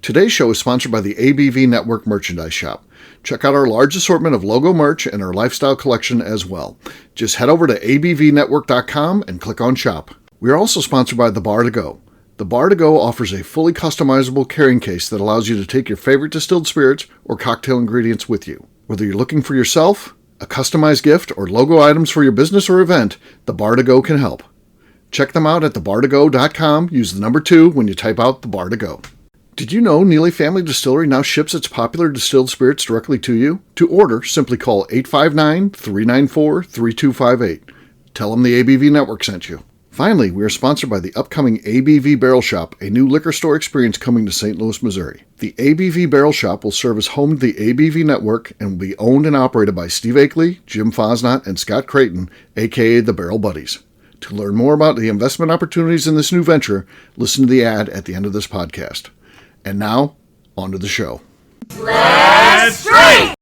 Today's show is sponsored by the ABV Network Merchandise Shop. Check out our large assortment of logo merch and our lifestyle collection as well. Just head over to abvnetwork.com and click on Shop. We are also sponsored by The Bar to Go. The Bar to Go offers a fully customizable carrying case that allows you to take your favorite distilled spirits or cocktail ingredients with you. Whether you're looking for yourself, a customized gift, or logo items for your business or event, The Bar to Go can help. Check them out at thebar2go.com. Use the number 2 when you type out The Bar to Go. Did you know Neely Family Distillery now ships its popular distilled spirits directly to you? To order, simply call 859-394-3258. Tell them the ABV Network sent you. Finally, we are sponsored by the upcoming ABV Barrel Shop, a new liquor store experience coming to St. Louis, Missouri. The ABV Barrel Shop will serve as home to the ABV Network and will be owned and operated by Steve Akeley, Jim Fosnot, and Scott Creighton, a.k.a. the Barrel Buddies. To learn more about the investment opportunities in this new venture, listen to the ad at the end of this podcast. And now, on to the show. Let's drink!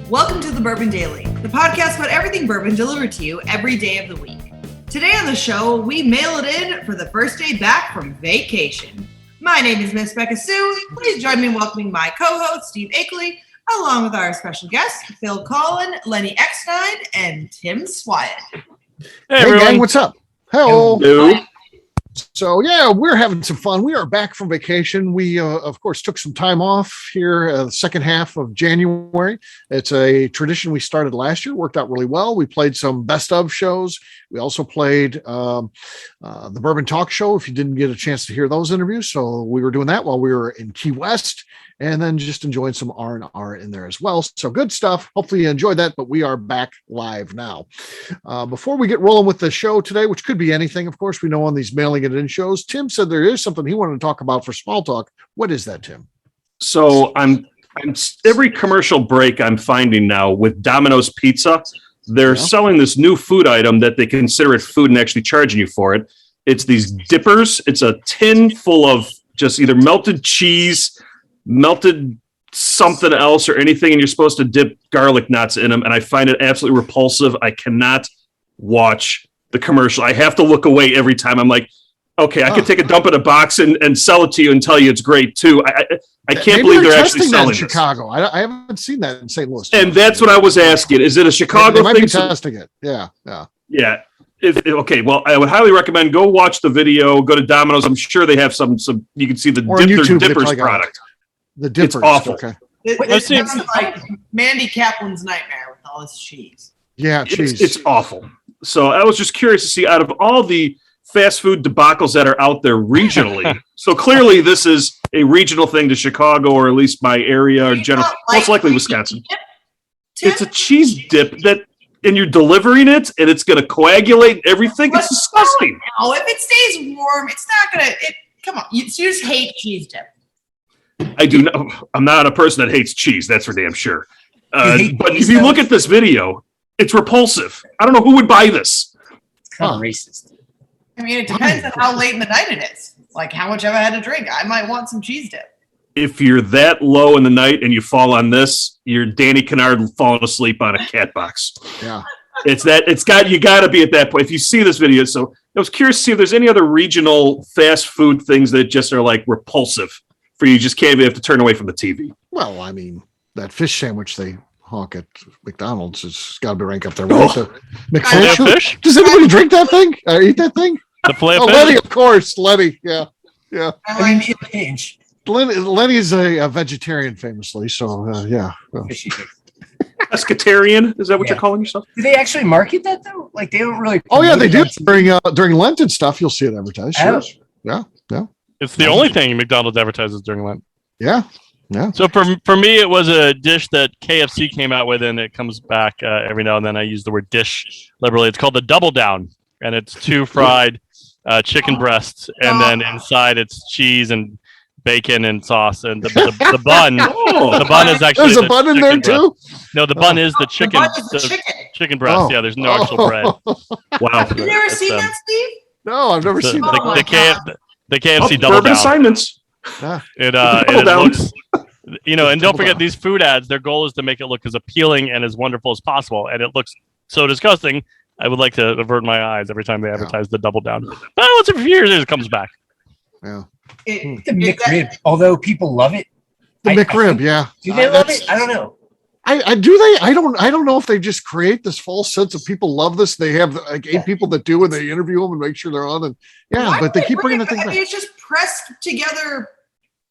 Welcome to the Bourbon Daily, the podcast about everything bourbon delivered to you every day of the week. Today on the show, we mail it in for the first day back from vacation. My name is Miss Beka Sue. Please join me in welcoming my co-host, Steve Akeley, along with our special guests, Phil Collin, Lenny Eckstein, and Tim Swyatt. Hey gang, what's up? Hello. Hello. So, yeah, we're having some fun. We are back from vacation. We, of course, took some time off here the second half of January. It's a tradition we started last year. Worked out really well. We played some best of shows. We also played the Bourbon Talk Show, if you didn't get a chance to hear those interviews. So we were doing that while we were in Key West, and then just enjoying some R&R in there as well. So good stuff. Hopefully you enjoyed that, but we are back live now. Before we get rolling with the show today, which could be anything, of course, we know on these mailing it in shows, Tim said there is something he wanted to talk about for small talk. What is that, Tim? So I'm every commercial break I'm finding now with Domino's Pizza, they're selling this new food item that they consider it food and actually charging you for it. It's these dippers. It's a tin full of just either melted cheese, melted something else or anything, and you're supposed to dip garlic knots in them, and I find it absolutely repulsive. I cannot watch the commercial. I have to look away every time. I'm like, okay, I could take a dump in a box and sell it to you and tell you it's great too. I can't believe they're actually selling that in Chicago. I haven't seen that in St. Louis. And that's what I was asking. Is it a Chicago they might thing? Be testing it. Yeah. Okay, well, I would highly recommend go watch the video. Go to Domino's. I'm sure they have some. You can see the Dippers product. The Dippers. It's awful. Okay. It sounds like Mandy Kaplan's nightmare with all this cheese. Yeah, cheese. It's awful. So I was just curious to see, out of all the fast food debacles that are out there regionally, so clearly this is a regional thing to Chicago, or at least my area, or general, most likely Wisconsin. It's a cheese dip and you're delivering it, and it's going to coagulate everything. It's disgusting. No, if it stays warm, it's not going to. Come on, you just hate cheese dip. I do know. I'm not a person that hates cheese. That's for damn sure. But if you look at this video, it's repulsive. I don't know who would buy this. It's kind of racist. I mean, it depends on how late in the night it is. Like how much I've had to drink. I might want some cheese dip. If you're that low in the night and you fall on this, you're Danny Kennard falling asleep on a cat box. Yeah. You got to be at that point. If you see this video, so I was curious to see if there's any other regional fast food things that just are like repulsive for you. Just can't even have to turn away from the TV. Well, I mean, that fish sandwich they hawk at McDonald's has got to be ranked up there. Right? McFish? Does anybody drink that thing? Eat that thing? The filet of fish? Lenny, of course. Lenny. Yeah. Lenny is a vegetarian, famously. So, yeah. Well. Pescatarian? Is that what you're calling yourself? Do they actually market that though? Like they don't really. Oh yeah, they do during Lent and stuff. You'll see it advertised. Sure. Yeah. It's the only thing McDonald's advertises during Lent. Yeah. So for me, it was a dish that KFC came out with, and it comes back every now and then. I use the word dish liberally. It's called the Double Down, and it's 2 fried chicken breasts, and then inside it's cheese and bacon and sauce, and the bun. The bun is actually there's a bun in there too. No, the bun is the chicken. bun is the chicken. Chicken breast. Oh. Yeah, there's no actual bread. Wow. You never seen that, Steve? No, I've never seen that. my God. The KFC Oh, double Bourbon down. assignments. It Double down. looks, and don't forget down. these food ads. Their goal is to make it look as appealing and as wonderful as possible, and it looks so disgusting. I would like to avert my eyes every time they advertise the double down. But once every few years, it comes back. Yeah. The McRib, although people love it. The McRib, yeah. Do they love it? I don't know. I do they? I don't know if they just create this false sense of people love this. They have like 8 people that do, and they interview them and make sure they're on. And Why but do they keep bringing the bring thing it back? back. It's just pressed together,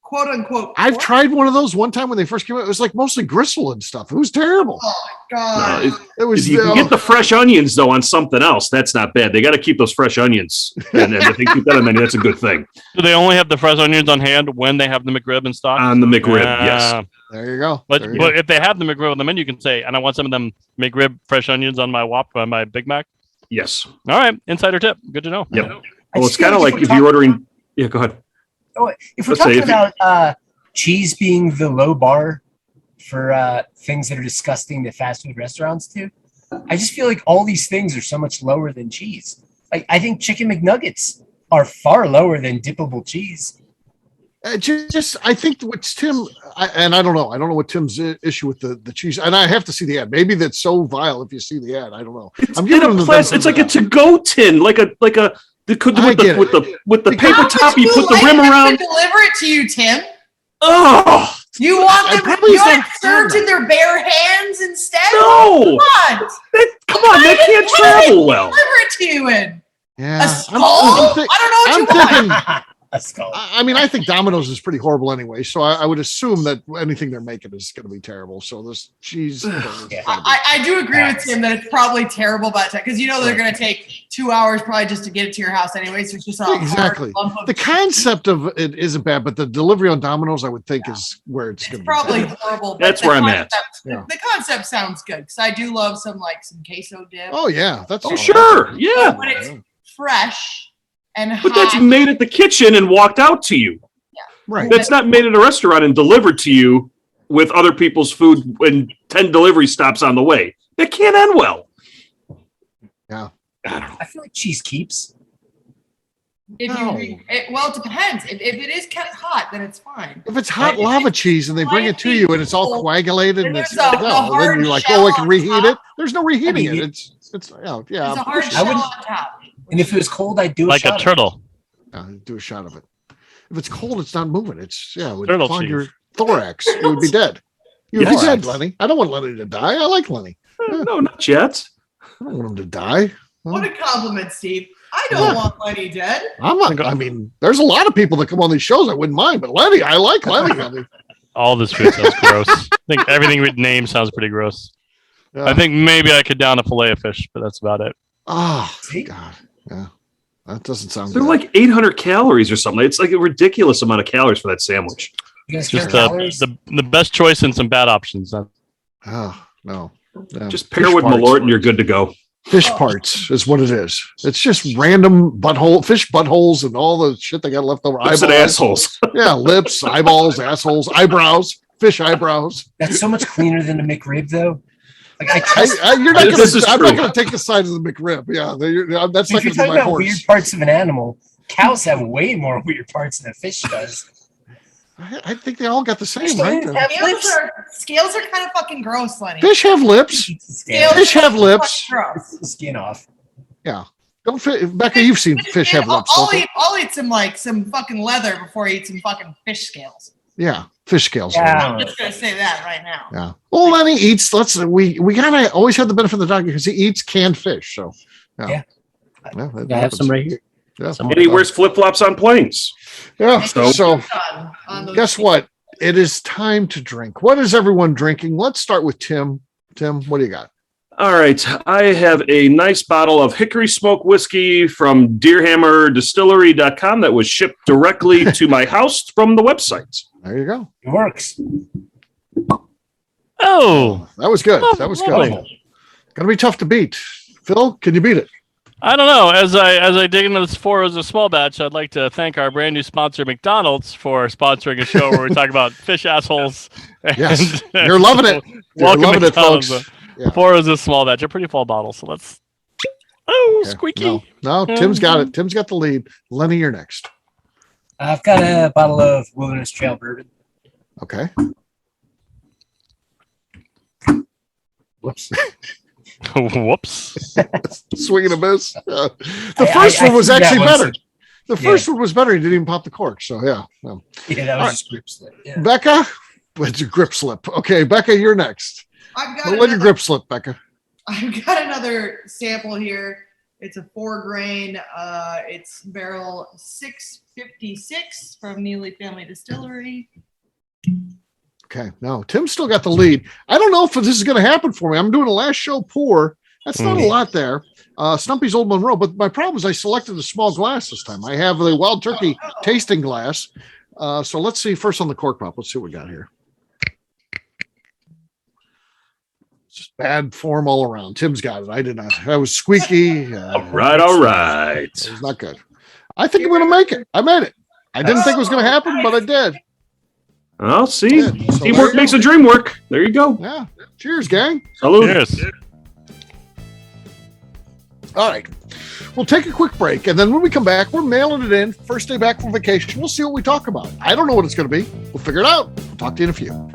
quote unquote. I've pork. tried one of those one time when they first came out. It was like mostly gristle and stuff. It was terrible. Oh my God. No, It was. If you can get the fresh onions though on something else, that's not bad. They got to keep those fresh onions, and if they keep that on the menu, that's a good thing. Do they only have the fresh onions on hand when they have the McRib in stock? On the McRib, yes. There you go. But There you but if they have the McRib on the menu, you can say, and I want some of them McRib fresh onions on my my Big Mac. Yes. All right, insider tip. Good to know. Yep. I Well, just it's feel kind of like we're if talking- you're ordering. Yeah, go ahead. If we're Let's say talking if you- about cheese being the low bar for things that are disgusting that fast food restaurants do, I just feel like all these things are so much lower than cheese. Like I think chicken McNuggets are far lower than dippable cheese. I think what's Tim, I don't know. I don't know what Tim's issue with the cheese, and I have to see the ad. Maybe that's so vile if you see the ad. I don't know. It's I'm in giving a him the plastic. It's like a to-go tin, like a with I get it. the paper How top. would You put the like rim them around. to deliver it to you, Tim. Oh You want I them probably you said want it served in their bare hands instead? no! Come on. Come on, that can't travel well. Deliver it to you in Yeah, a skull? I don't know what you want. A skull. I mean, I think Domino's is pretty horrible anyway, so I would assume that anything they're making is going to be terrible. So this cheese, thing is gonna be- I do agree with Tim that it's probably terrible by the time because they're going to take 2 hours probably just to get it to your house anyway. So it's just a hard Exactly. lump of the cheese. concept of it isn't bad, but the delivery on Domino's, I would think, is where it's going It's to be. probably bad. horrible. But That's the where I'm at. concept- Yeah. The concept sounds good because I do love some queso dip. Oh yeah, that's Oh sure, yeah. When it's fresh and But that's hot. made at the kitchen and walked out to you. right. That's not made at a restaurant and delivered to you with other people's food and 10 delivery stops on the way. That can't end well. Yeah. I feel like cheese keeps. No. It depends. If it is kept hot, then it's fine. If it's hot lava cheese and they bring it to you and it's all coagulated and And it's there's a then hard you're like, shell oh, I can on reheat top. it. There's no reheating I mean, it. It's yeah. There's a hard I shell wouldn't- on top. And if it was cold, I'd do Like a a shot of it. turtle. do a shot of it. If it's cold, it's not moving. It's it would Turtle clog cheese. your thorax. You would be dead. You would Yes. be dead, Lenny. I don't want Lenny to die. I like Lenny. No, not yet. I don't want him to die. What a compliment, Steve. I don't want Lenny dead. I'm not. I mean, there's a lot of people that come on these shows I wouldn't mind, but Lenny, I like Lenny. I mean, All this food sounds gross. I think everything with name sounds pretty gross. yeah. I think maybe I could down a fillet of fish, but that's about it. Oh See? God, yeah, that doesn't sound They're good. like 800 calories or something. It's like a ridiculous amount of calories for that sandwich. You guys Just care calories? the best choice and some bad options. Oh no, yeah. Just pair Fish with parts. Malort and you're good to go. Fish parts is what it is. It's just random fish buttholes, and all the shit they got left over. Lips and assholes. Yeah, lips, eyeballs, assholes, eyebrows, fish eyebrows. That's so much cleaner than a McRib, though. Like I trust. You're not This is gonna. I'm true. not gonna take the side of the McRib. Yeah, that's not If you're gonna be talking my about horse. weird parts of an animal, cows have way more weird parts than a fish does. I think they all got the same, Fish right? don't have lips. Scales are kind of fucking gross, Lenny. Fish have lips. Scales Fish are have fucking lips. gross. Skin off. Yeah. Don't Becca, you've seen fish have lips. I'll don't they? eat some fucking leather before I eat some fucking fish scales. Yeah, fish scales. Yeah. I'm just gonna say that right now. Yeah. Well, Lenny eats. We gotta always have the benefit of the dog because he eats canned fish. So Yeah. that I have some happens. right here. Yeah. And he wears flip flops on planes. Yeah. So Done on those guess what? It is time to drink. What is everyone drinking? Let's start with Tim. Tim, what do you got? All right. I have a nice bottle of Hickory Smoke Whiskey from Deerhammerdistillery.com that was shipped directly to my house from the website. There you go. It works. Oh, That was good. Oh, That was lovely. good. Gonna be tough to beat. Phil, can you beat it? I don't know. As I dig into this 4 as a small batch, I'd like to thank our brand new sponsor, McDonald's, for sponsoring a show where we talk about fish assholes. Yes, you're loving it. You're loving it, folks. 4 is a small batch, a pretty full bottle. So let's. Oh, squeaky! No, Tim's got it. Tim's got the lead. Lenny, you're next. I've got a bottle of Wilderness Trail bourbon. Okay. Whoops. Whoops. Swing and a miss. The first one was actually better. The first one was better. He didn't even pop the cork. So, yeah. Yeah, that was just grip slip. Yeah. Becca, it's a grip slip. Okay, Becca, you're next. Don't let your grip slip, Becca. I've got another sample here. It's a 4 grain. It's barrel 656 from Neely Family Distillery. Okay, no, Tim's still got the lead. I don't know if this is going to happen for me. I'm doing a last show pour. That's not a lot there. Stumpy's Old Monroe, but my problem is I selected a small glass this time. I have the Wild Turkey tasting glass. So let's see first on the cork pop. Let's see what we got here. Just bad form all around. Tim's got it. I did not. I was squeaky. All right. It was not good. I think I'm going to make it. I made it. I didn't think it was going to happen, but I did. I'll see. So Teamwork makes a dream work. There you go. Yeah. Cheers, gang. Salute. Cheers. All right. We'll take a quick break, and then when we come back, we're mailing it in. First day back from vacation. We'll see what we talk about. I don't know what it's going to be. We'll figure it out. We'll talk to you in a few.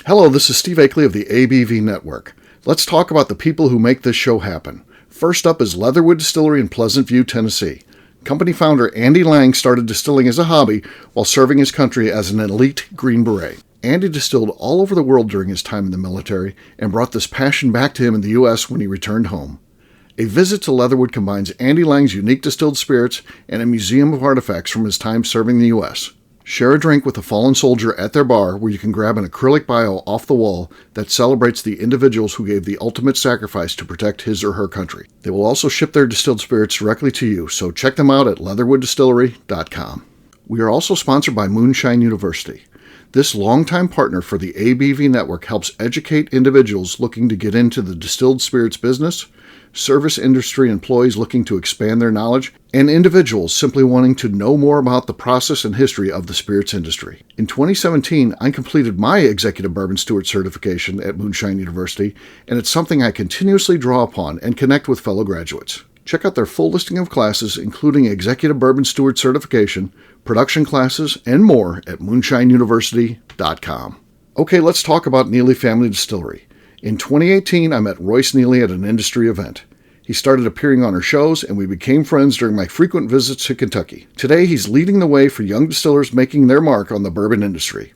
Hello, this is Steve Akeley of the ABV Network. Let's talk about the people who make this show happen. First up is Leatherwood Distillery in Pleasant View, Tennessee. Company founder Andy Lang started distilling as a hobby while serving his country as an elite Green Beret. Andy distilled all over the world during his time in the military and brought this passion back to him in the U.S. when he returned home. A visit to Leatherwood combines Andy Lang's unique distilled spirits and a museum of artifacts from his time serving the U.S. Share a drink with a fallen soldier at their bar where you can grab an acrylic bio off the wall that celebrates the individuals who gave the ultimate sacrifice to protect his or her country. They will also ship their distilled spirits directly to you, so check them out at leatherwooddistillery.com. We are also sponsored by Moonshine University. This longtime partner for the ABV Network helps educate individuals looking to get into the distilled spirits business, service industry employees looking to expand their knowledge, and individuals simply wanting to know more about the process and history of the spirits industry. In 2017, I completed my Executive Bourbon Steward certification at Moonshine University, and it's something I continuously draw upon and connect with fellow graduates. Check out their full listing of classes, including Executive Bourbon Steward certification, production classes, and more at moonshineuniversity.com. Okay, let's talk about Neely Family Distillery. In 2018, I met Royce Neely at an industry event. He started appearing on our shows, and we became friends during my frequent visits to Kentucky. Today, he's leading the way for young distillers making their mark on the bourbon industry.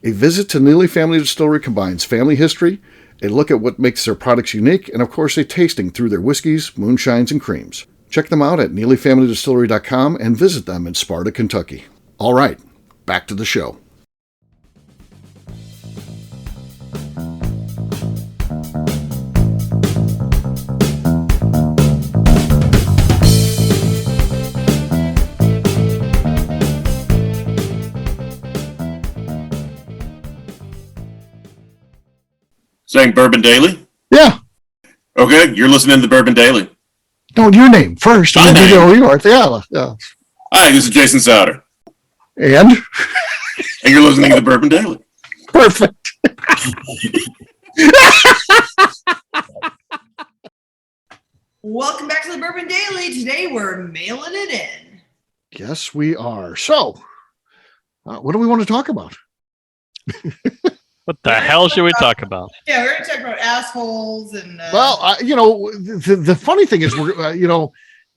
A visit to Neely Family Distillery combines family history, a look at what makes their products unique, and of course a tasting through their whiskeys, moonshines, and creams. Check them out at neelyfamilydistillery.com and visit them in Sparta, Kentucky. All right, back to the show. Saying Bourbon Daily? Yeah. Okay, you're listening to the Bourbon Daily. No, your name first. My name. Yeah. Hi, this is Jason Souter. And? And you're listening to the Bourbon Daily. Perfect. Welcome back to the Bourbon Daily. Today we're mailing it in. Yes, we are. So, what do we want to talk about? What the hell should we talk about? Yeah, we're going to talk about assholes and. Well, the funny thing is, we're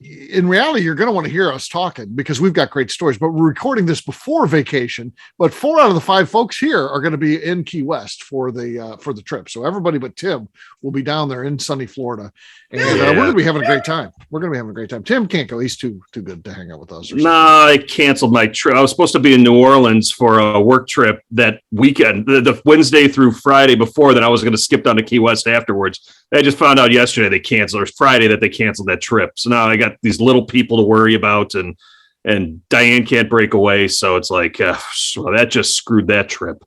in reality, you're going to want to hear us talking because we've got great stories, but we're recording this before vacation. But 4 out of the 5 folks here are going to be in Key West for the trip. So everybody but Tim will be down there in sunny Florida, and we're going to be having a great time. Tim can't go; he's too good to hang out with us. Nah, I canceled my trip. I was supposed to be in New Orleans for a work trip that weekend, the Wednesday through Friday before that. I was going to skip down to Key West afterwards. I just found out yesterday they canceled, or Friday that they canceled that trip. So now I got these little people to worry about, and Diane can't break away. So it's like, so that just screwed that trip.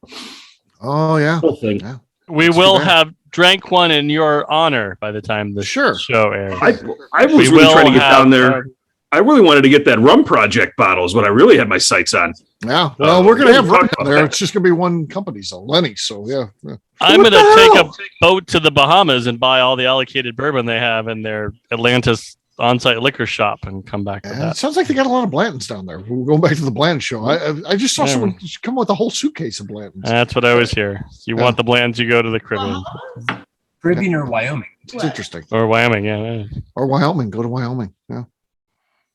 Oh yeah. Whole thing. Yeah. We will have drank one in your honor by the time the show airs. I was really trying to get down there. I really wanted to get that Rum Project bottle is what I really had my sights on. Yeah. Well, we're going to have rum down there. It's just going to be one company, so Lenny. So yeah. I'm going to take a boat to the Bahamas and buy all the allocated bourbon they have in their Atlantis on-site liquor shop and come back to that. It sounds like they got a lot of Blantons down there. We're going back to the Blanton show. I just saw someone come with a whole suitcase of Blantons. That's what I always hear. You want the Blantons, you go to the Caribbean. Caribbean or Wyoming. It's interesting. Or Wyoming, yeah. Or Wyoming. Go to Wyoming. Yeah.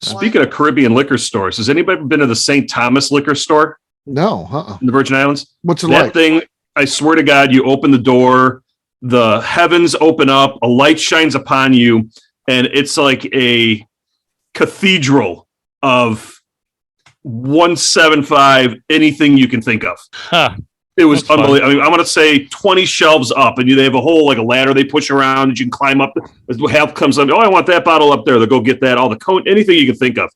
Speaking of Caribbean liquor stores, has anybody been to the St. Thomas liquor store? No. In the Virgin Islands? What's it that like? Thing, I swear to God, you open the door, the heavens open up, a light shines upon you, and it's like a cathedral of 175 anything you can think of. Huh. It was unbelievable. I mean, I want to say 20 shelves up, and they have a whole like a ladder they push around, and you can climb up. Half comes up. Oh, I want that bottle up there. They'll go get that. All the cone, anything you can think of.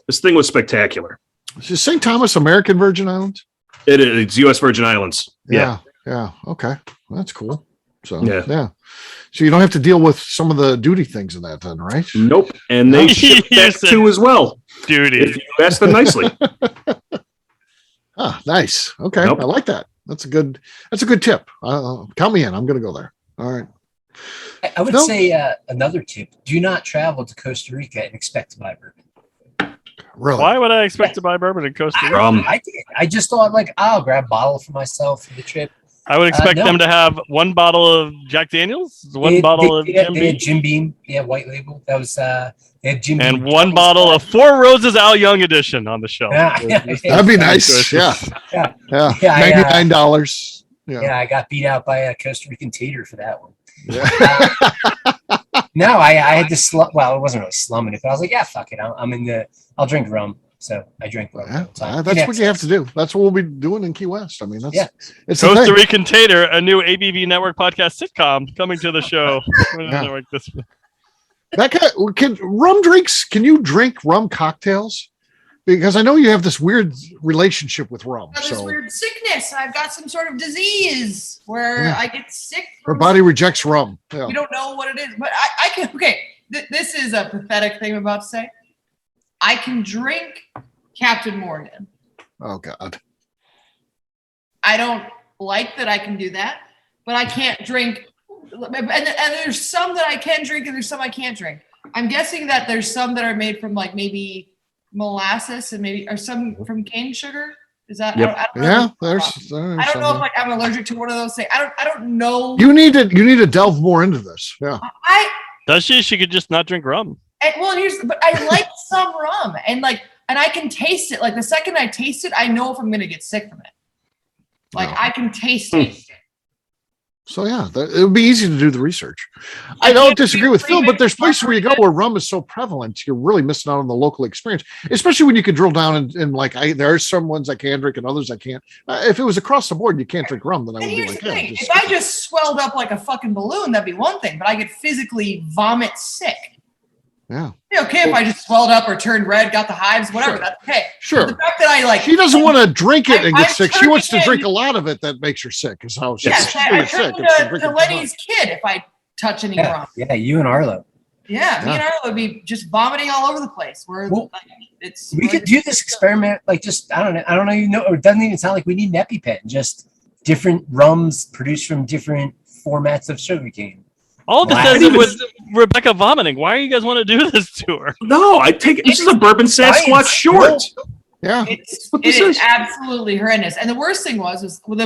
This thing was spectacular. Is St. Thomas American Virgin Islands? It is. It's U.S. Virgin Islands. Yeah. Okay, well, that's cool. So yeah. So you don't have to deal with some of the duty things in that, then, right? Nope. And they ship that too as well. Duty. If you ask them nicely. Nice. Okay, nope. I like that. That's a good tip. Count me in. I'm going to go there. All right. I would say another tip: do not travel to Costa Rica and expect to buy bourbon. Really? Why would I expect to buy bourbon in Costa Rica? I did. I just thought I'll grab a bottle for myself for the trip. I would expect them to have one bottle of Jack Daniels, bottle of Jim Beam. Jim Beam, white label. That was they had Jim Beam. And one bottle of Four Roses Al Young edition on the shelf. That'd be nice. Yeah. $99. Yeah, I got beat out by a Costa Rican tater for that one. Yeah. No, I had to slum. Well, it wasn't really slumming it, but I was like, yeah, fuck it. I'll drink rum. So I drink rum. That's what you have to do. That's what we'll be doing in Key West. I mean, it's Costa Rican Tater, a new ABV Network podcast sitcom coming to the show. Beka, can you drink rum cocktails? Because I know you have this weird relationship with rum. I've got this weird sickness. I've got some sort of disease where I get sick. Her body rejects rum. Yeah. We don't know what it is, but I can. Okay, this is a pathetic thing I'm about to say. I can drink Captain Morgan. Oh, God. I don't like that I can do that, but I can't drink. And there's some that I can drink and there's some I can't drink. I'm guessing that there's some that are made from maybe molasses and or some from cane sugar. Is that? Yep. I don't know. I don't know if I'm allergic to one of those things. I don't know. You need to delve more into this. Yeah. Does she? She could just not drink rum. But I like some rum and I can taste it. Like the second I taste it, I know if I'm going to get sick from it. I can taste it. So yeah, it would be easy to do the research. I don't disagree with Phil, but there's places where you go where rum is so prevalent, you're really missing out on the local experience, especially when you can drill down and there are some ones I can drink and others I can't. If it was across the board, you can't drink rum, then I would be like, yeah. If I just swelled up like a fucking balloon, that'd be one thing, but I could physically vomit sick. Yeah. Okay, if I just swelled up or turned red, got the hives, whatever, that's okay. Sure. But the fact that she doesn't want to drink it and get sick. She wants to drink a lot of it that makes her sick. Is how she's really sick. To Lenny's kid if I touch any rum. Yeah, you and Arlo. Yeah, me and Arlo would be just vomiting all over the place. We could do this experiment, I don't know, it doesn't even sound like we need an EpiPen, just different rums produced from different formats of sugarcane. All this says is with Rebecca vomiting. Why do you guys want to do this to her? No, this is a bourbon Sasquatch short. Yeah, it is absolutely horrendous. And the worst thing was with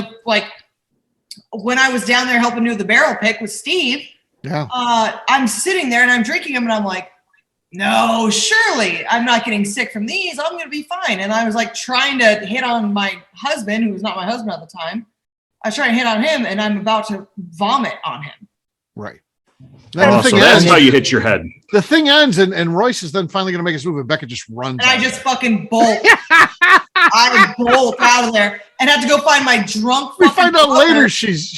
when I was down there helping do the barrel pick with Steve. Yeah, I'm sitting there and I'm drinking them and I'm like, no, surely I'm not getting sick from these. I'm going to be fine. And I was like trying to hit on my husband, who was not my husband at the time. I was trying to hit on him, and I'm about to vomit on him. Right. Oh, so that's how you hit your head. The thing ends, and Royce is then finally going to make his move, and Beka just runs. And I just fucking bolt. I bolt out of there and have to go find my drunk. We find out later she's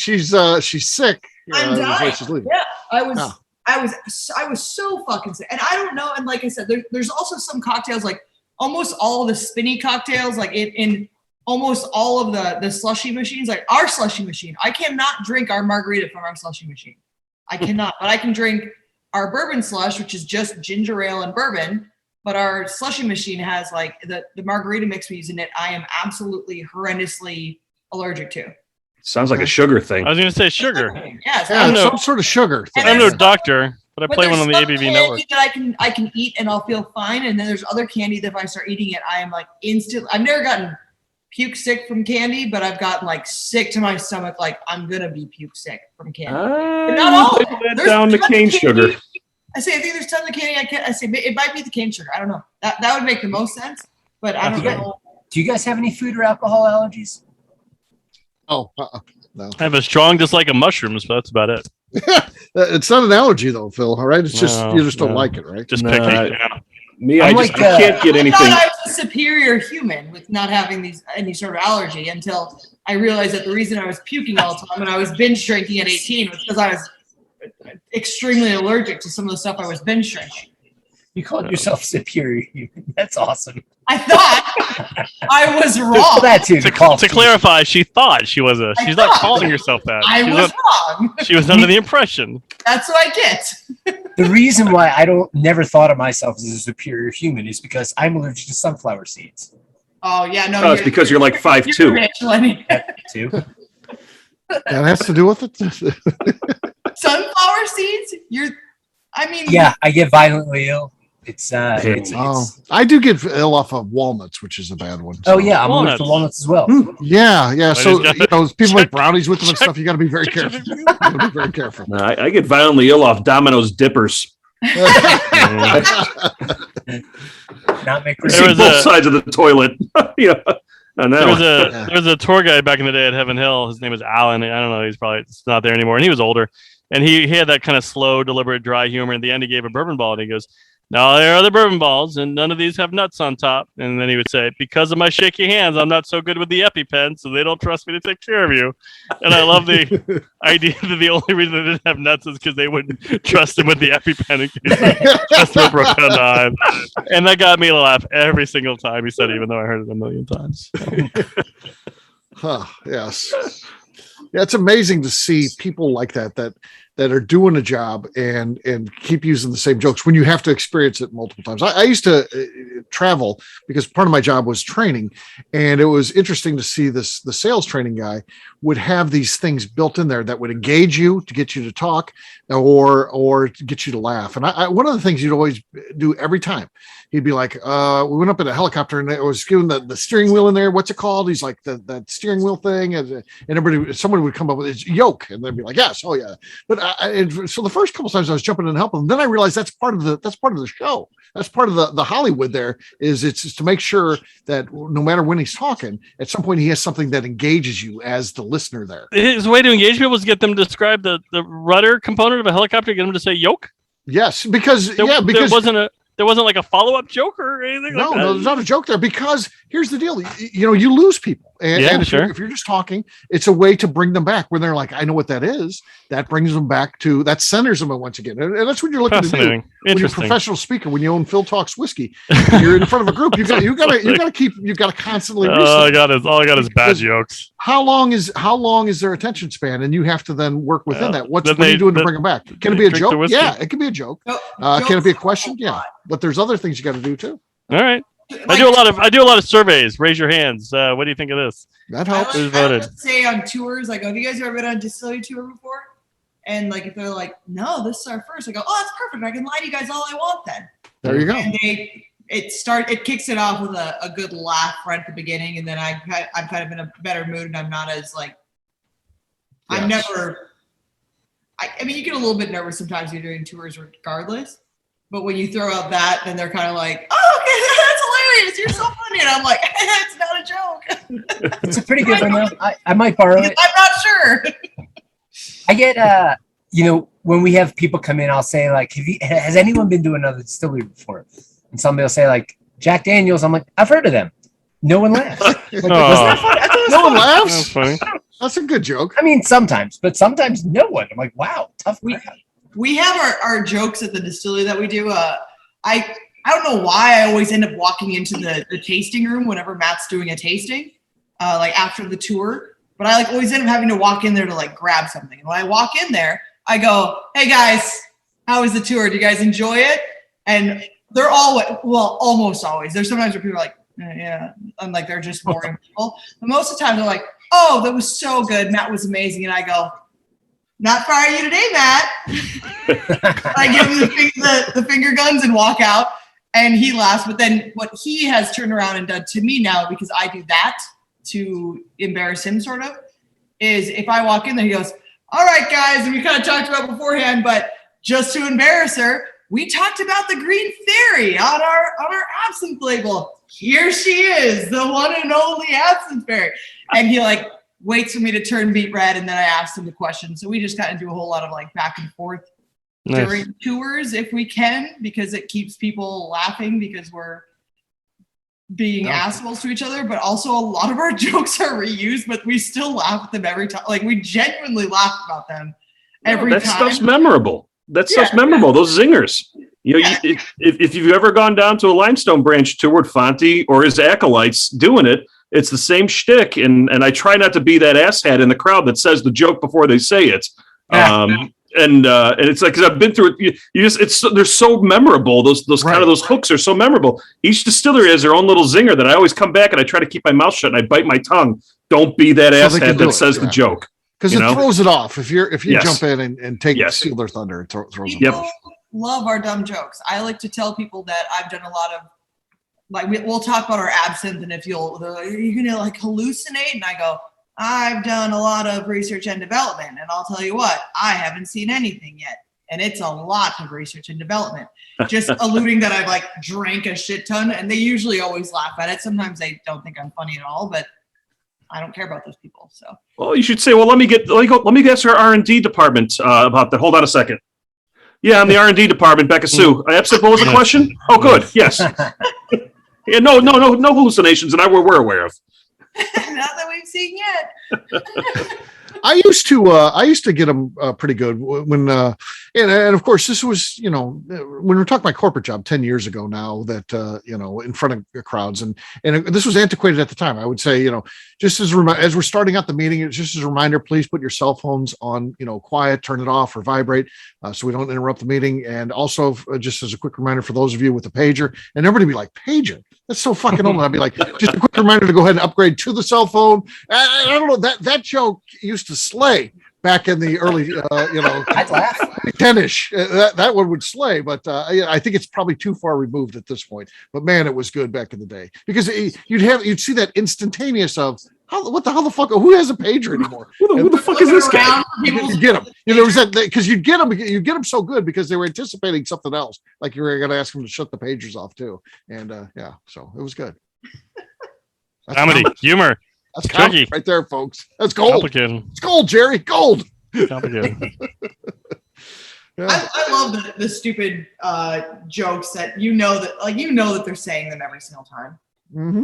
sick. I'm dying. Yeah, I was. Oh. I was so fucking sick, and I don't know. And like I said, there's also some cocktails, like almost all of the spinny cocktails, like in almost all of the slushy machines, like our slushy machine. I cannot drink our margarita from our slushy machine. I cannot, but I can drink our bourbon slush, which is just ginger ale and bourbon. But our slushy machine has like the margarita mix we use in it. I am absolutely horrendously allergic to. Sounds like a sugar thing. I was going to say sugar. Yes, Yeah, some sort of sugar thing. I'm no doctor, but I play one on the there's ABV some network. candy that I can eat and I'll feel fine. And then there's other candy that if I start eating it, I am like instantly. I've never gotten puke sick from candy, but I've gotten like sick to my stomach. Like I'm gonna be puke sick from candy. But not all. There's down the cane sugar. I say I think there's tons of candy. I say it might be the cane sugar. I don't know. That would make the most sense. But I don't know. Do you guys have any food or alcohol allergies? Oh, no. I have a strong dislike of mushrooms, but that's about it. It's not an allergy though, Phil. All right, it's just you just don't like it, right? Just picky. Yeah. Me, I can't get anything. I thought I was a superior human with not having any sort of allergy until I realized that the reason I was puking all the time and I was binge drinking at 18 was because I was extremely allergic to some of the stuff I was binge drinking. You called yourself superior human. That's awesome. I thought I was wrong. To clarify, she thought she was she's not calling herself that. I was wrong. She was under the impression. That's what I get. The reason why I never thought of myself as a superior human is because I'm allergic to sunflower seeds. Oh yeah, no. It's because you're like 5'2". Lenny. Too. That has to do with it. Sunflower seeds? Yeah, I get violently ill. I do get ill off of walnuts, which is a bad one. So. Oh yeah, I'm allergic to walnuts as well. Yeah. So people make brownies with them and stuff. You got to be very careful. You got to be very careful. No, I get violently ill off Domino's dippers. Not make both sides of the toilet. There was a tour guide back in the day at Heaven Hill. His name was Alan. I don't know. He's probably not there anymore. And he was older. And he had that kind of slow, deliberate, dry humor. At the end, he gave a bourbon ball, and he goes, "Now there are the bourbon balls, and none of these have nuts on top." And then he would say, "Because of my shaky hands, I'm not so good with the EpiPen, so they don't trust me to take care of you." And I love the idea that the only reason they didn't have nuts is because they wouldn't trust him with the EpiPen in case the customer broke down the aisle. And that got me to laugh every single time he said it, even though I heard it a million times. Yes. Yeah, it's amazing to see people like that are doing a job and keep using the same jokes when you have to experience it multiple times. I used to travel because part of my job was training, and it was interesting to see the sales training guy would have these things built in there that would engage you to get you to talk or to get you to laugh. And I one of the things you'd always do every time, he'd be like, we went up in a helicopter and it was giving the steering wheel in there. What's it called? He's like that steering wheel thing. And somebody would come up with his yoke and they'd be like, yes. Oh yeah. But so the first couple times I was jumping in and helping, then I realized that's part of the show. That's part of the Hollywood. There is it's to make sure that no matter when he's talking, at some point he has something that engages you as the listener there. His way to engage people was to get them to describe the rudder component of a helicopter, get them to say yoke. Yes, because there wasn't like a follow-up joke or anything like that. No, there's not a joke there because here's the deal. You lose people. And if you're just talking, it's a way to bring them back when they're like, I know what that is. That brings them back to, that centers them once again. And that's what you're looking to do. When you're a professional speaker, when you own Phil Talks Whiskey, you're in front of a group. You got to constantly. All I got is bad jokes. How long is their attention span? And you have to then work within that. What are you doing to bring them back? Can it be a joke? Yeah, it can be a joke. Can it be a question? Yeah, but there's other things you got to do too. All right. I do a lot of surveys. Raise your hands. What do you think of this? That helps. I would say on tours, I go, have you guys ever been on a distillery tour before? And like if they're like, no, this is our first, I go, oh, that's perfect. I can lie to you guys all I want then. There you go. And it kicks it off with a good laugh right at the beginning, and then I'm kind of in a better mood, and I'm not as like I'm never. I mean, you get a little bit nervous sometimes when you're doing tours, regardless. But when you throw out that, then they're kind of like, oh, okay, that's hilarious. You're so funny. And I'm like, it's not a joke. It's a pretty good one, though. I might borrow it. I'm not sure. I get, when we have people come in, I'll say, like, has anyone been to another distillery before? And somebody will say, like, Jack Daniels. I'm like, I've heard of them. No one laughs. Like, wasn't that funny? I thought it was No one funny. laughs. That's funny. That's a good joke. I mean, sometimes, but sometimes no one. I'm like, wow, tough crowd. We have our jokes at the distillery that we do. I don't know why I always end up walking into the tasting room whenever Matt's doing a tasting, like after the tour. But I like always end up having to walk in there to like grab something. And when I walk in there, I go, "Hey guys, how was the tour? Do you guys enjoy it?" And they're almost always. There's sometimes where people are like, yeah, and like they're just boring people. But most of the time they're like, "Oh, that was so good. Matt was amazing." And I go, "Not fire you today, Matt." I give him the finger guns and walk out, and he laughs. But then what he has turned around and done to me now, because I do that to embarrass him, sort of, is if I walk in there, he goes, "All right, guys," and we kind of talked about beforehand, but just to embarrass her, we talked about the Green Fairy on our absinthe label. Here she is, the one and only absinthe fairy. And he like waits for me to turn beet red, and then I ask him the question. So we just kind of do a whole lot of like back and forth during tours if we can, because it keeps people laughing because we're being assholes to each other. But also a lot of our jokes are reused, but we still laugh at them every time. Like we genuinely laugh about them every time. That stuff's memorable. That stuff's memorable. Those zingers. You know, if you've ever gone down to a Limestone Branch tour with Fonte or his acolytes doing it, it's the same shtick. And I try not to be that asshat in the crowd that says the joke before they say it. And it's like, because I've been through it. They're so memorable. Those kind of those hooks are so memorable. Each distillery has their own little zinger that I always come back and I try to keep my mouth shut and I bite my tongue. Don't be that asshat that says the joke. Because it throws it off. If you jump in and steal their thunder, it throws it off. Love our dumb jokes. I like to tell people that I've done a lot of, like, we'll talk about our absinthe, and if they're like, are you gonna like hallucinate? And I go, I've done a lot of research and development, and I'll tell you what, I haven't seen anything yet, and it's a lot of research and development. Just alluding that I've like drank a shit ton, and they usually always laugh at it. Sometimes they don't think I'm funny at all, but I don't care about those people. So, well, you should say, well, let me ask our R&D department about that. Hold on a second. Yeah, I'm the R&D department, Beka Sue. What was the question? Oh, good. Yes. Yeah, no hallucinations, and we're aware of. Not that we've seen yet. I used to get them pretty good when, and of course this was, when we're talking my corporate job 10 years ago now that, in front of crowds and this was antiquated at the time. I would say, just as we're starting out the meeting, it's just as a reminder, please put your cell phones on, quiet, turn it off or vibrate so we don't interrupt the meeting. And also just as a quick reminder for those of you with the pager, and everybody be like, pager, that's so fucking old. And I'd be like, just a quick reminder to go ahead and upgrade to the cell phone. I don't know, that joke used to slay back in the early, I'd laugh. 10-ish. That one would slay, but I think it's probably too far removed at this point. But man, it was good back in the day because you'd see that instantaneous of how the fuck, who has a pager anymore? Who the fuck is this guy? You get them. There was that because you'd get them so good because they were anticipating something else. Like you were going to ask them to shut the pagers off too, and so it was good. Comedy, humor. That's tricky right there, folks. That's gold. It's gold, Jerry. Gold. Complicated. I love the stupid jokes that that they're saying them every single time,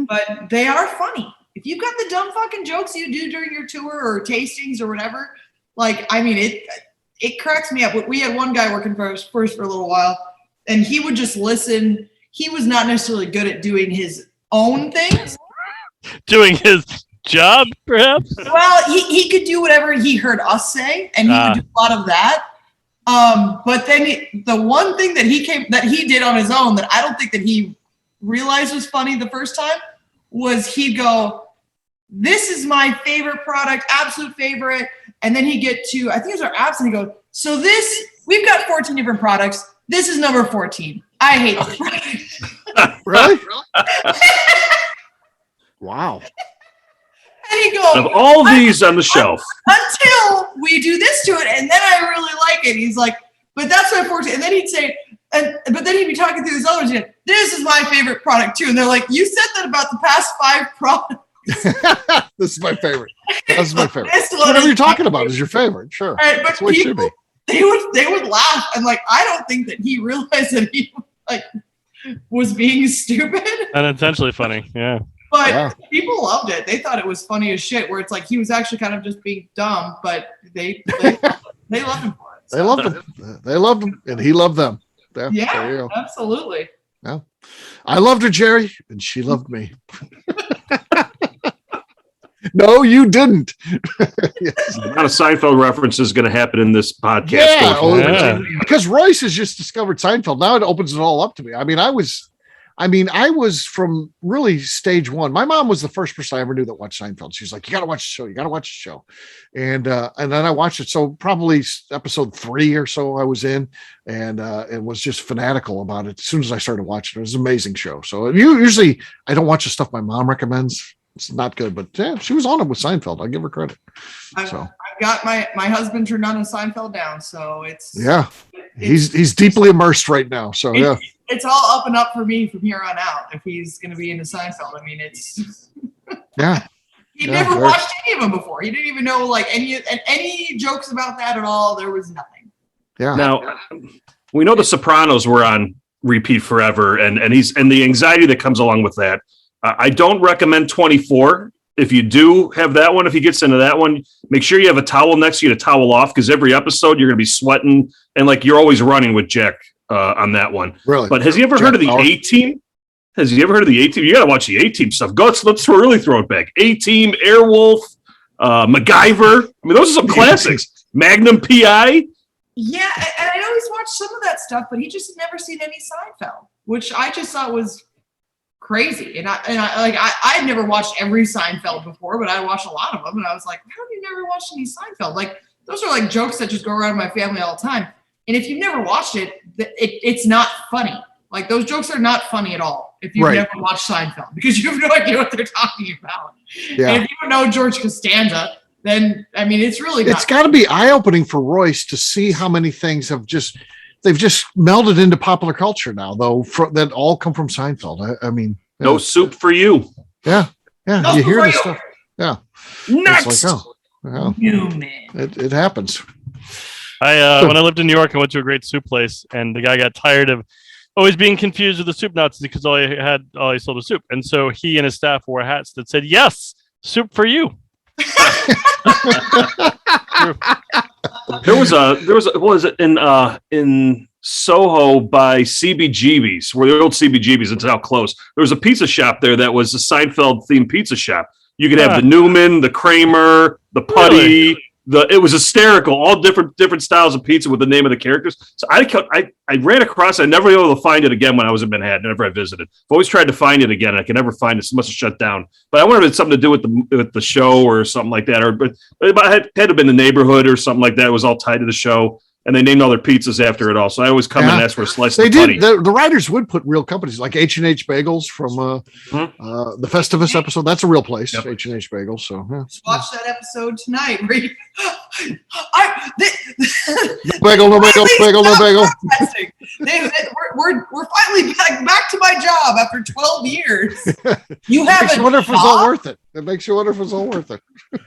but they are funny. If you've got the dumb fucking jokes you do during your tour or tastings or whatever, it cracks me up. We had one guy working for us first for a little while, and he would just listen. He was not necessarily good at doing his own things. Doing his job, perhaps? Well, he could do whatever he heard us say, and he would do a lot of that. But then the one thing that he did on his own that I don't think that he realized was funny the first time was he'd go, "This is my favorite product, absolute favorite." And then he'd get to, I think it was our apps, and he'd go, "So we've got 14 different products. This is number 14. I hate this product." Really? Wow. And he'd go, of all these on the shelf, until we do this to it, and then I really like it. He's like, "But that's my 14." And then he'd say, But then he'd be talking through his others. And, this is my favorite product too. And they're like, you said that about the past 5 products. This is my favorite. This is my favorite. This one Whatever is you're talking my about is your favorite. Sure. Right, but That's what it should be. they would laugh. And like, I don't think that he realized that he like was being stupid. Unintentionally funny. Yeah. But people loved it. They thought it was funny as shit, where it's like he was actually kind of just being dumb, but they loved him for it. So. They loved him. They loved him, and he loved them. There you go. Absolutely. Yeah. I loved her, Jerry, and she loved me. No, you didn't. Yes. A lot of Seinfeld references is going to happen in this podcast. Yeah, because Royce has just discovered Seinfeld. Now it opens it all up to me. I mean, I was from really stage one. My mom was the first person I ever knew that watched Seinfeld. She's like, you got to watch the show. You got to watch the show. And then I watched it. So probably episode 3 or so I was in and was just fanatical about it. As soon as I started watching it, it was an amazing show. So usually I don't watch the stuff my mom recommends. It's not good, but yeah, she was on it with Seinfeld. I'll give her credit. I've got my husband turned on a Seinfeld down. So he's deeply immersed right now. So it's all up and up for me from here on out if he's going to be into Seinfeld. I mean, it's he never watched any of them before. He didn't even know like any jokes about that at all. There was nothing. Yeah. Now we know the Sopranos were on repeat forever, and the anxiety that comes along with that. I don't recommend 24. If you do have that one, if he gets into that one, make sure you have a towel next to you to towel off, because every episode you're going to be sweating and like you're always running with Jack on that one. Really? But has he ever heard of the A-Team? Has he ever heard of the A-Team? You got to watch the A-Team stuff. Let's really throw it back. A-Team, Airwolf, MacGyver. I mean, those are some classics. Magnum P.I. Yeah, and I know he's watched some of that stuff, but he just had never seen any Seinfeld, which I just thought was crazy. And I'd never watched every Seinfeld before, but I watched a lot of them, and I was like, how have you never watched any Seinfeld? Like, those are like jokes that just go around in my family all the time. And if you've never watched it, it's not funny. Like, those jokes are not funny at all if you've never watched Seinfeld, because you have no idea what they're talking about. Yeah. And if you don't know George Costanza, then I mean, it's really it's got to be eye-opening for Royce to see how many things they've just melded into popular culture now, though, that all come from Seinfeld. I mean, no soup for you. Yeah. No, you hear this stuff. Yeah. Next. It's like, it happens. When I lived in New York, I went to a great soup place, and the guy got tired of always being confused with the soup Nazis because all he sold was soup. And so he and his staff wore hats that said, "Yes, soup for you." There was in Soho by CBGB's, where the old CBGB's, it's out close. There was a pizza shop there that was a Seinfeld themed pizza shop. You could have the Newman, the Kramer, the Putty. Really? It was hysterical. All different styles of pizza with the name of the characters. So I ran across it. I never was able to find it again when I was in Manhattan. Whenever I visited, I've always tried to find it again. I can never find it. It must have shut down. But I wonder if it's something to do with the show or something like that, but it had to have been the neighborhood or something like that. It was all tied to the show. And they named all their pizzas after it all. So I always come and ask for a slice of They did. The writers would put real companies like H&H Bagels from the Festivus episode. That's a real place, H&H Bagels. So just watch that episode tonight. No bagel. We're finally back to my job after 12 years. You have makes you wonder if it was all worth it. It makes you wonder if it was all worth it.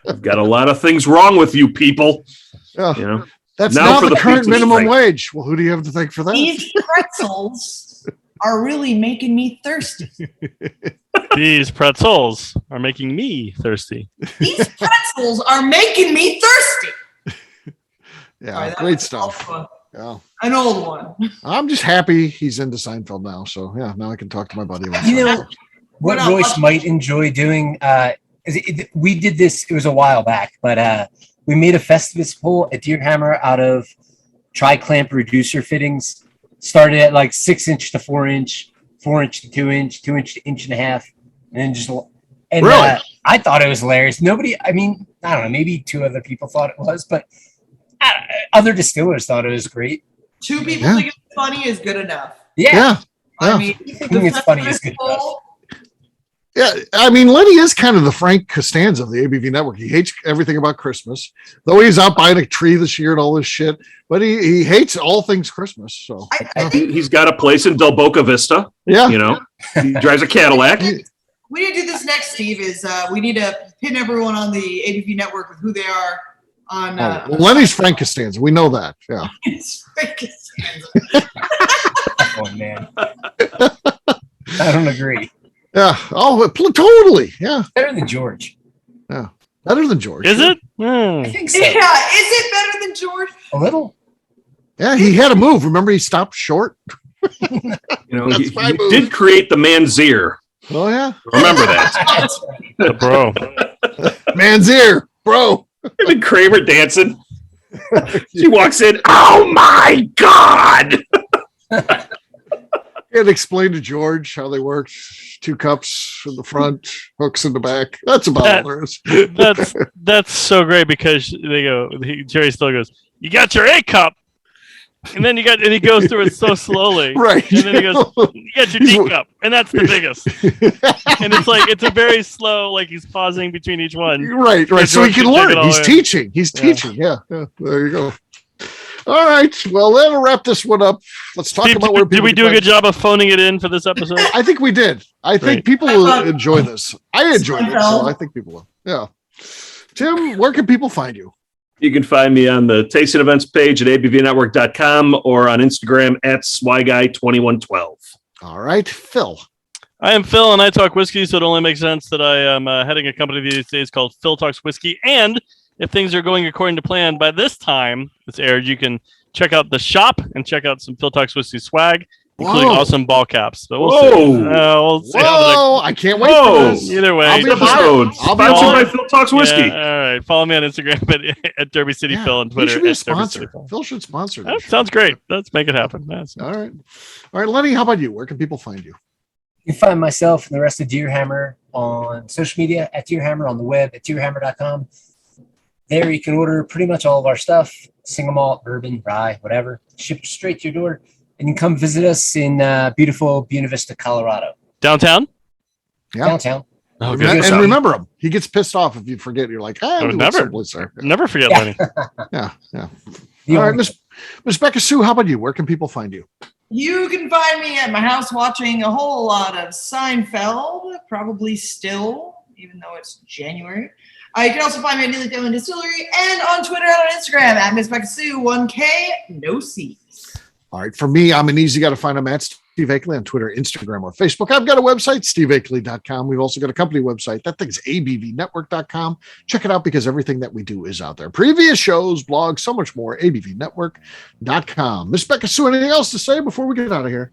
I've got a lot of things wrong with you people. Yeah. You know. That's now for the current minimum wage. Well, who do you have to thank for that? These pretzels are really making me thirsty. These pretzels are making me thirsty. These pretzels are making me thirsty. Yeah, right, great stuff. Yeah, an old one. I'm just happy he's into Seinfeld now. So yeah, now I can talk to my buddy about You know what Royce might enjoy doing? We did this. It was a while back, but we made a Festivus pole at Deer Hammer out of tri-clamp reducer fittings. Started at like 6-inch to 4-inch, 4-inch to 2-inch, 2-inch to 1.5 inches, and really? I thought it was hilarious. Nobody, I mean, I don't know, maybe 2 other people thought it was, but other distillers thought it was great. 2 people think it's funny is good enough. Yeah. I mean, thinking it's funny is good enough. Yeah, I mean, Lenny is kind of the Frank Costanza of the ABV network. He hates everything about Christmas, though he's out buying a tree this year and all this shit. But he hates all things Christmas. So He's got a place in Del Boca Vista. yeah, You know, he drives a Cadillac. We need to do this next, Steve. Is we need to pin everyone on the ABV network with who they are on. well, Lenny's Frank Costanza. We know that. Yeah. It's Frank Costanza. Oh man, I don't agree. Yeah. Oh, totally. Yeah. Better than George. Yeah. Better than George. Is it? I think so. Yeah, is it better than George? A little. Yeah, he had a move. Remember, he stopped short. You know, That's he my move. did create the man's ear. Oh yeah, Remember that? That's right. The bro. man's ear, bro. Him and Kramer dancing. She walks in. Oh my God! And explain to George how they worked. 2 cups in the front, hooks in the back. That's about all there is. That's so great because Jerry still goes, "You got your A cup," and then he goes through it so slowly, Right. And then he goes, "You got your D cup," and that's the biggest. And it's a very slow, like he's pausing between each one. Right. So he can learn. He's teaching. Yeah. There you go. All right. Well, that'll wrap this one up. Let's talk about where people. Did we do a good job of phoning it in for this episode? I think we did. I think people will enjoy this. I enjoyed it, so I think people will. Yeah. Tim, where can people find you? You can find me on the Tasting Events page at abvnetwork.com or on Instagram at swyguy2112. All right, Phil. I am Phil, and I talk whiskey, so it only makes sense that I am heading a company these days called Phil Talks Whiskey. And if things are going according to plan, by this time it's aired, you can check out the shop and check out some Phil Talks Whiskey swag, including awesome ball caps. But we'll see. We'll see Whoa! I can't wait for this. Either way, I'll be Episode I'll be sponsored on. by Phil Talks Whiskey. Yeah, all right. Follow me on Instagram at Derby City Phil and He Twitter should be a at Derby City sponsor. Phil. Phil should sponsor That this. sounds great. Let's make it happen. All right, Lenny. How about you? Where can people find you? You can find myself and the rest of Deerhammer on social media at Deerhammer, on the web at deerhammer.com. There you can order pretty much all of our stuff, single malt, bourbon, rye, whatever, shipped straight to your door. And you can come visit us in beautiful Buena Vista, Colorado. Downtown? Yeah. Downtown. Oh, And remember him. He gets pissed off if you forget. You're like, Oh, we never. someplace there. Never forget Yeah. Lenny. Yeah. The All right, only- Miss Beka Sue. How about you? Where can people find you? You can find me at my house watching a whole lot of Seinfeld, probably still, even though it's January. You can also find me at Neely Dillon Distillery and on Twitter and on Instagram at Miss Beka Sue, 1K, no C's. All right. For me, I'm an easy guy to find. I'm at Steve Akeley on Twitter, Instagram, or Facebook. I've got a website, steveakeley.com. We've also got a company website. That thing's abvnetwork.com. Check it out because everything that we do is out there. Previous shows, blogs, so much more, abvnetwork.com. Miss Beka Sue, anything else to say before we get out of here?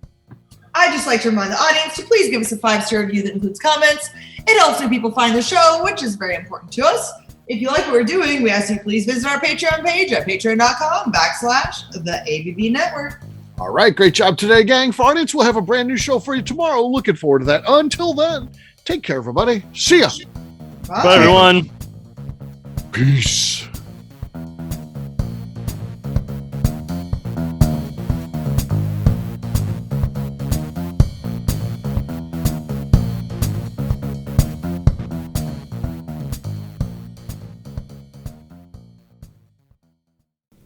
I'd just like to remind the audience to please give us a 5-star review that includes comments. It helps new people find the show, which is very important to us. If you like what we're doing, we ask you to please visit our Patreon page at patreon.com/the ABV Network. All right. Great job today, gang. For audience, we'll have a brand new show for you tomorrow. Looking forward to that. Until then, take care, everybody. See ya. Bye, everyone. Peace.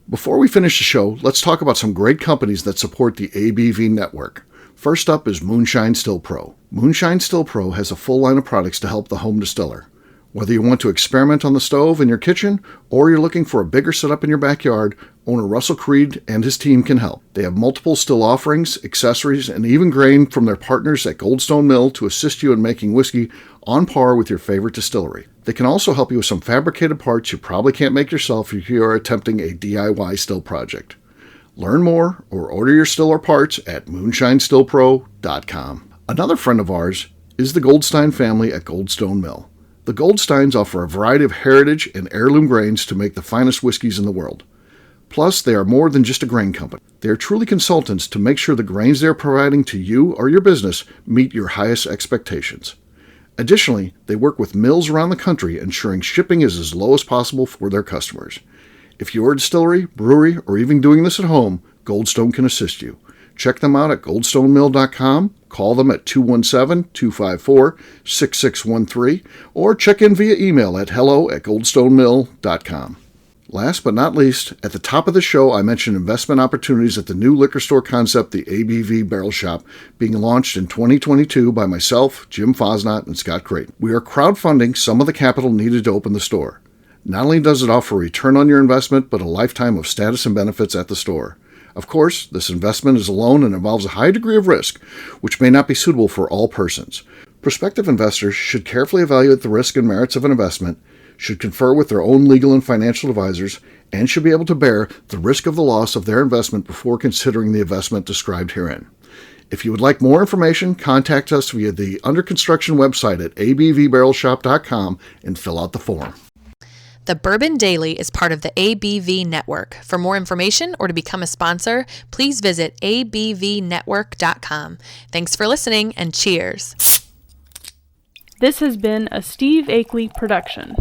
Before we finish the show, let's talk about some great companies that support the ABV network. First up is Moonshine Still Pro. Moonshine Still Pro has a full line of products to help the home distiller. Whether you want to experiment on the stove in your kitchen or you're looking for a bigger setup in your backyard, owner Russell Creed and his team can help. They have multiple still offerings, accessories, and even grain from their partners at Goldstone Mill to assist you in making whiskey on par with your favorite distillery. They can also help you with some fabricated parts you probably can't make yourself if you are attempting a DIY still project. Learn more or order your still or parts at moonshinestillpro.com. Another friend of ours is the Goldstein family at Goldstone Mill. The Goldsteins offer a variety of heritage and heirloom grains to make the finest whiskeys in the world. Plus, they are more than just a grain company. They are truly consultants to make sure the grains they are providing to you or your business meet your highest expectations. Additionally, they work with mills around the country, ensuring shipping is as low as possible for their customers. If you're a distillery, brewery, or even doing this at home, Goldstone can assist you. Check them out at goldstonemill.com, call them at 217-254-6613, or check in via email at hello@goldstonemill.com. Last but not least, at the top of the show, I mentioned investment opportunities at the new liquor store concept, the ABV Barrel Shop, being launched in 2022 by myself, Jim Fosnot, and Scott Creighton. We are crowdfunding some of the capital needed to open the store. Not only does it offer a return on your investment, but a lifetime of status and benefits at the store. Of course, this investment is a loan and involves a high degree of risk, which may not be suitable for all persons. Prospective investors should carefully evaluate the risk and merits of an investment, should confer with their own legal and financial advisors, and should be able to bear the risk of the loss of their investment before considering the investment described herein. If you would like more information, contact us via the under construction website at abvbarrelshop.com and fill out the form. The Bourbon Daily is part of the ABV Network. For more information or to become a sponsor, please visit abvnetwork.com. Thanks for listening, and cheers. This has been a Steve Akeley production.